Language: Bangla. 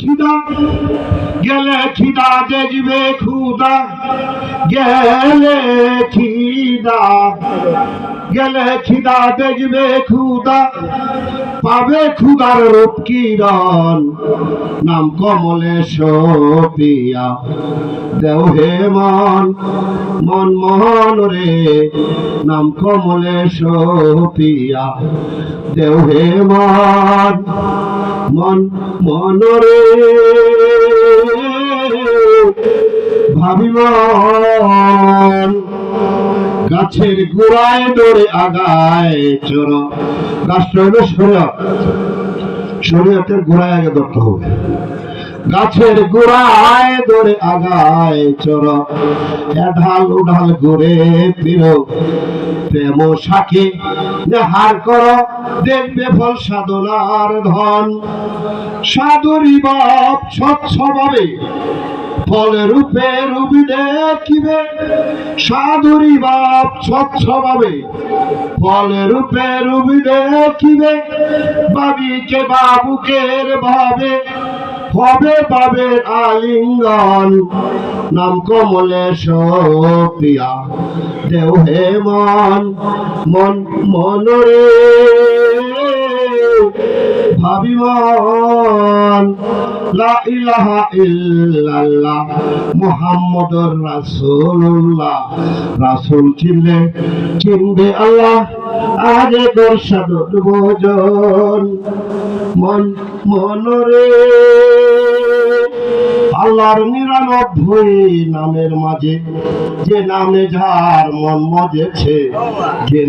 খিদা গেলে খিদা দেখবে খুদা, গেলে খিদা গেলে খিদা দেখবে খুদা, পাবে খুদার রূপ কিরণ, নাম কমলেশ পিয়া। দেও হে মন মন মন রে, নাম কমলেশ পিয়া। দেও হে মন মন মন রে, ভাবিব গাছের গোড়ায় দৌড়ে আগায় চোর। গাছটা হলো শরীয়ত, শরীয়তের গোড়ায় আগে ধরতে হবে। গাছের গোড়ায় দৌড়ে আগায় চোর, এঢাল উঢাল ঘুরে ফিরো, প্রেম সাখী হার কর, দেখবে ফল সাধনার ধন। সাধুরি বাপ স্বচ্ছভাবে ফল রূপে রূপী দেখিবে, সাধুরি বাপ স্বচ্ছভাবে ফল রূপে রূপী দেখিবে। বাবিকে বাবুকের ভাবে হবে পাবের আলিঙ্গন, নাম কমলেশ প্রিয়া। দেও হে মন মন মন রে, ভাবিমন লা ইলাহা ইল্লাল্লাহ মুহাম্মদুর রাসূলুল্লাহ। রাসূল চিনলে চিনবে আল্লাহ, আগে তোর সাধুর ভোজন। মন মন রে, আল্লাহর ৯৯ নামের মাঝে যে নামে যার মন মজেছে, যে